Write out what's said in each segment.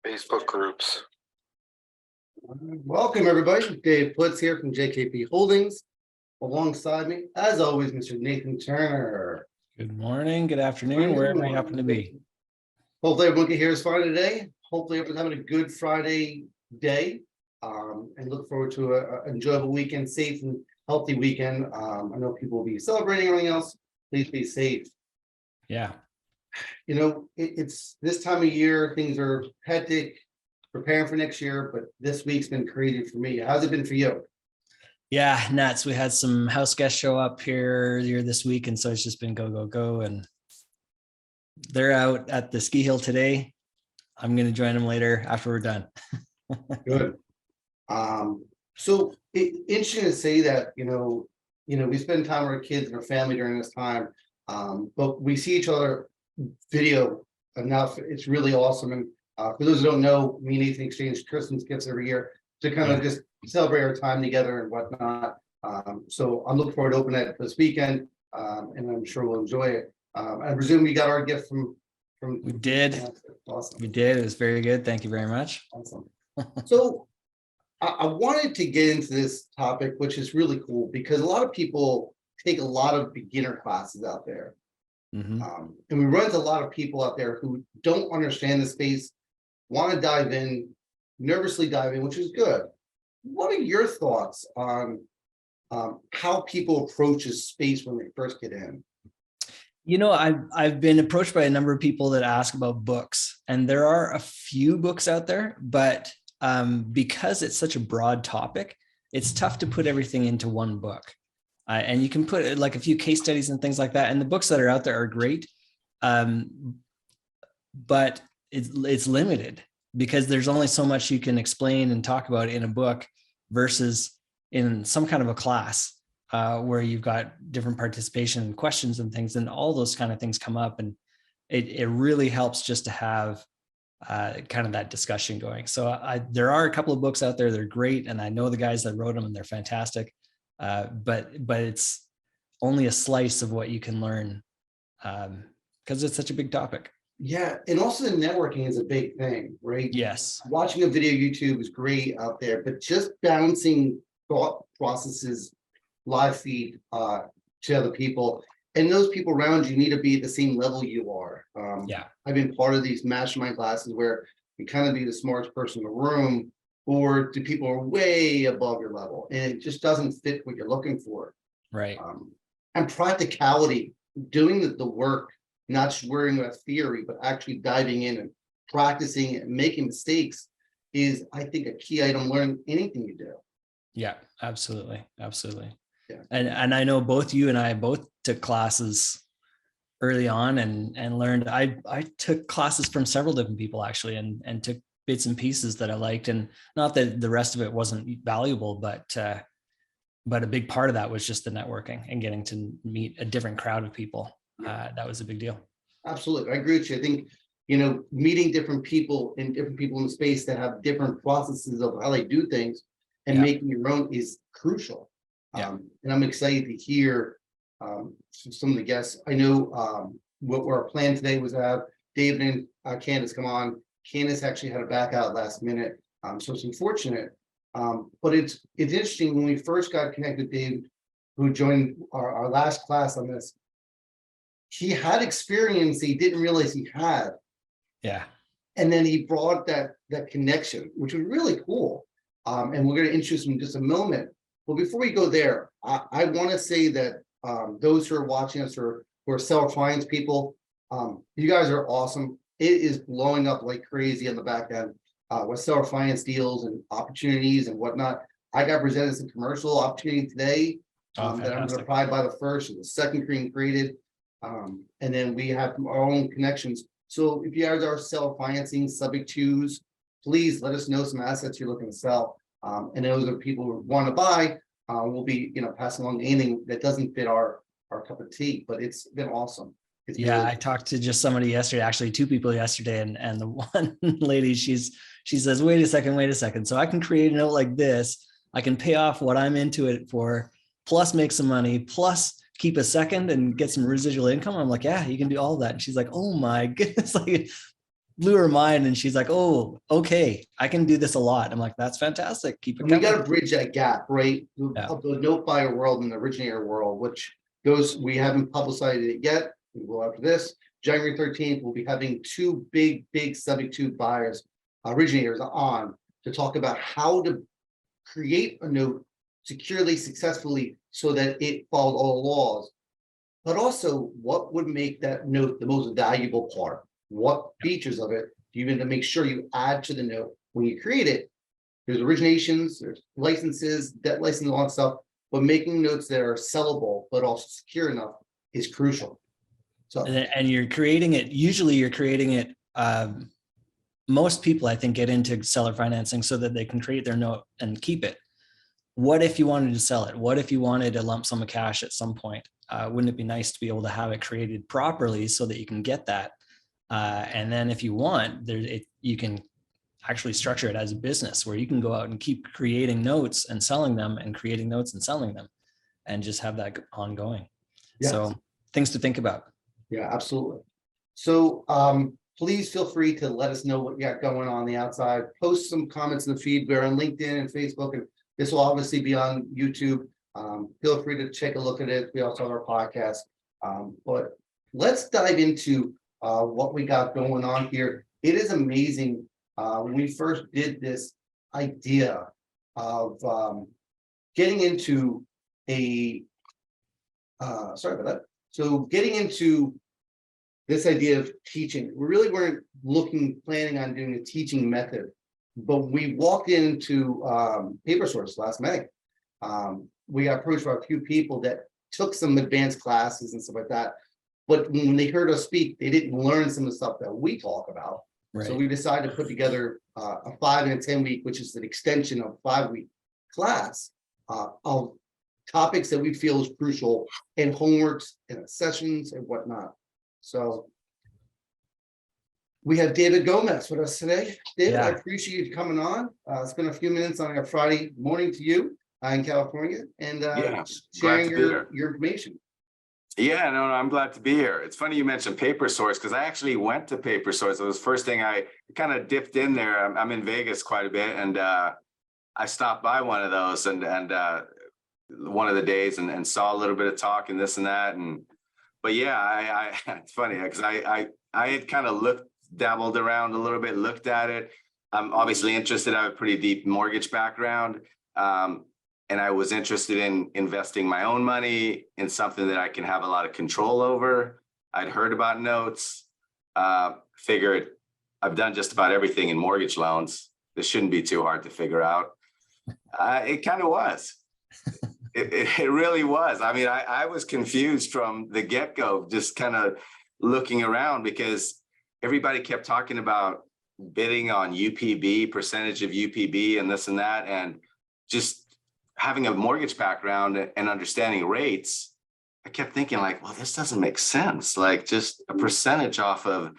Facebook groups. Welcome, everybody. Dave Plitz here from JKP Holdings. Alongside me, as always, Mr. Nathan Turner. Good morning, good afternoon, wherever you happen to be. Hopefully everyone can hear us fine today. Hopefully everyone's having a good Friday day, and look forward to an enjoyable weekend, safe and healthy weekend. I know people will be celebrating everything else. Please be safe. Yeah. You know, it's this time of year, things are hectic, preparing for next year, but this week's been crazy for me. How's it been for you? Yeah, nuts. We had some house guests show up here earlier this week, and so it's just been go, go, go. And they're out at the ski hill today. I'm going to join them later after we're done. Good. So interesting to say that, you know, we spend time with our kids and our family during this time, but we see each other video enough. It's really awesome. And for those who don't know, me and Nathan exchange Christmas gifts every year to kind of just celebrate our time together and whatnot. So I'm looking forward to opening it this weekend, and I'm sure we'll enjoy it. I presume you got our gift from. We did. Awesome. We did. It was very good. Thank you very much. Awesome. So I wanted to get into this topic, which is really cool because a lot of people take a lot of beginner classes out there. Mm-hmm. And we run into a lot of people out there who don't understand the space, want to dive in, nervously dive in, which is good. What are your thoughts on how people approach this space when they first get in? You know, I've been approached by a number of people that ask about books, and there are a few books out there, but because it's such a broad topic, it's tough to put everything into one book. And you can put like a few case studies and things like that. And the books that are out there are great, but it's limited because there's only so much you can explain and talk about in a book versus in some kind of a class where you've got different participation and questions and things, and all those kind of things come up. And it really helps just to have kind of that discussion going. So there are a couple of books out there that are great, and I know the guys that wrote them and they're fantastic. But it's only a slice of what you can learn because it's such a big topic. Yeah, and also the networking is a big thing, right? Yes. Watching a video YouTube is great out there, but just bouncing thought processes, live feed to other people, and those people around you need to be at the same level you are. I've been part of these mastermind classes where you kind of be the smartest person in the room, or do people are way above your level, and it just doesn't fit what you're looking for. Right. And practicality, doing the work, not just worrying about theory, but actually diving in and practicing and making mistakes is, I think, a key item learning anything you do. Yeah, absolutely. Absolutely. Yeah. And I know both you and I both took classes early on and learned. I took classes from several different people actually, and took bits and pieces that I liked, and not that the rest of it wasn't valuable, but a big part of that was just the networking and getting to meet a different crowd of people. That was a big deal. Absolutely. I agree with you. I think, meeting different people in the space that have different processes of how they do things and making your own is crucial. And I'm excited to hear some of the guests. I know what our plan today was to have David and Candance come on. Candance actually had to back out last minute, so it's unfortunate. But it's interesting when we first got connected, Dave, who joined our last class on this. He had experience he didn't realize he had. Yeah. And then he brought that connection, which was really cool. And we're going to introduce him in just a moment. But before we go there, I want to say that those who are watching us or who are self-finance people, you guys are awesome. It is blowing up like crazy on the back end with seller finance deals and opportunities and whatnot. I got presented some commercial opportunity today that I'm going to apply by the first, and the second being created. And then we have our own connections. So if you guys are seller financing subject twos, please let us know some assets you're looking to sell. And those are people who want to buy. We'll be passing along anything that doesn't fit our cup of tea, but it's been awesome. I talked to just somebody yesterday, actually two people yesterday, and the one lady, she says, wait a second. So I can create a note like this. I can pay off what I'm into it for, plus make some money, plus keep a second and get some residual income. I'm like, yeah, you can do all that. And she's like, oh my goodness, like blew her mind, and she's like, "Oh, okay, I can do this a lot." I'm like, "That's fantastic. Keep it And we got coming." to bridge that gap, right? Yeah. Of the note buyer world and the originator world, which those we haven't publicized it yet. We will after this. January 13th, we'll be having two big subject to buyers, originators on to talk about how to create a note securely, successfully, so that it follows all the laws. But also, what would make that note the most valuable part? What features of it do you need to make sure you add to the note when you create it? There's originations, there's licenses, debt license, all that stuff, but making notes that are sellable but also secure enough is crucial. So And you're creating it. Usually, you're creating it. Most people, I think, get into seller financing so that they can create their note and keep it. What if you wanted to sell it? What if you wanted a lump sum of cash at some point? Wouldn't it be nice to be able to have it created properly so that you can get that? And then if you want, you can actually structure it as a business where you can go out and keep creating notes and selling them, and creating notes and selling them, and just have that ongoing. yes. So things to think about. Yeah, absolutely. So please feel free to let us know what you got going on the outside. Post some comments in the feed. We're on LinkedIn and Facebook, and this will obviously be on YouTube. Feel free to take a look at it. We also have our podcast. But let's dive into what we got going on here. It is amazing. When we first did this idea of getting into a sorry about that. So getting into this idea of teaching, we really weren't planning on doing a teaching method, but we walked into Paper Source last May. We got approached by a few people that took some advanced classes and stuff like that. But when they heard us speak, they didn't learn some of the stuff that we talk about. Right. So we decided to put together a 5 and a 10 week, which is an extension of 5-week class of topics that we feel is crucial, and homeworks and sessions and whatnot. So we have David Gomez with us today. David, Yeah. I appreciate you coming on. Spend a few minutes on a Friday morning to you in California, and sharing your information. Yeah, no, I'm glad to be here. It's funny you mentioned Paper Source, because I actually went to Paper Source. It was the first thing I kind of dipped in there. I'm in Vegas quite a bit, and I stopped by one of those and one of the days and saw a little bit of talk and this and that. But yeah, I it's funny because I had kind of dabbled around a little bit, looked at it. I'm obviously interested. I have a pretty deep mortgage background. And I was interested in investing my own money in something that I can have a lot of control over. I'd heard about notes, figured I've done just about everything in mortgage loans. This shouldn't be too hard to figure out. It kind of was. It really was. I mean, I was confused from the get-go, just kind of looking around, because everybody kept talking about bidding on UPB, percentage of UPB and this and that. And just having a mortgage background and understanding rates, I kept thinking like, well, this doesn't make sense. Like just a percentage off of,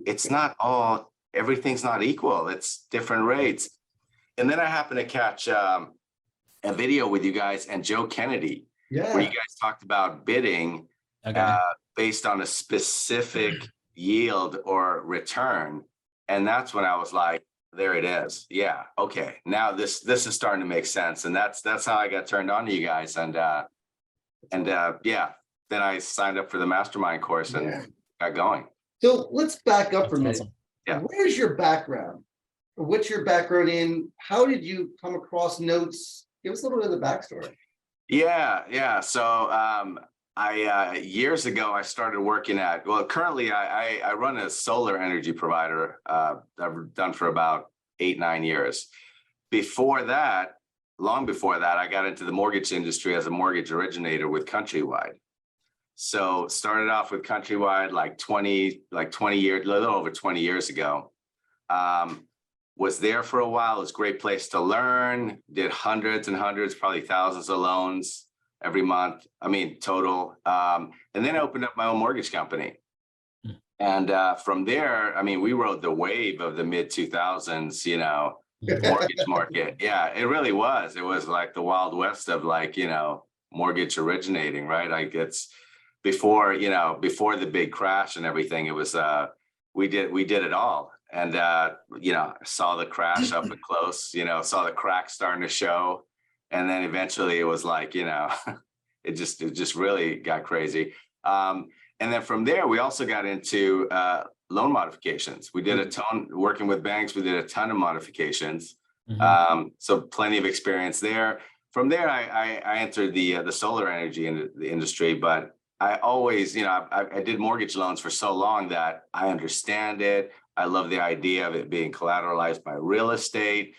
it's not all, everything's not equal. It's different rates. And then I happened to catch a video with you guys and Joe Kennedy, where you guys talked about bidding based on a specific yield or return. And that's when I was like, there it is. Yeah. Okay. Now this is starting to make sense. And that's how I got turned on to you guys. And yeah, then I signed up for the mastermind course and got going. So let's back up for a minute. Awesome. Yeah. Where's your background? What's your background in? How did you come across notes? Give us a little bit of the backstory. Yeah. So I years ago, I started working currently I run a solar energy provider I've done for about 8-9 years. Before that, long before that, I got into the mortgage industry as a mortgage originator with Countrywide. So started off with Countrywide like 20 years, a little over 20 years ago. Was there for a while. It was a great place to learn, did hundreds and hundreds, probably thousands of loans every month. I mean, total. And then I opened up my own mortgage company. And from there, I mean, we rode the wave of the mid 2000s, mortgage market. Yeah, it really was. It was like the Wild West of mortgage originating, right? Like it's before the big crash and everything. It was we did it all. And, you know, saw the crash up and close, you know, saw the cracks starting to show. And then eventually it was like, you know, it just really got crazy. And then from there, we also got into loan modifications. We did a ton, working with banks, we did a ton of modifications. So plenty of experience there. From there, I entered the solar energy in the industry, but I always, you know, I did mortgage loans for so long that I understand it. I love the idea of it being collateralized by real estate.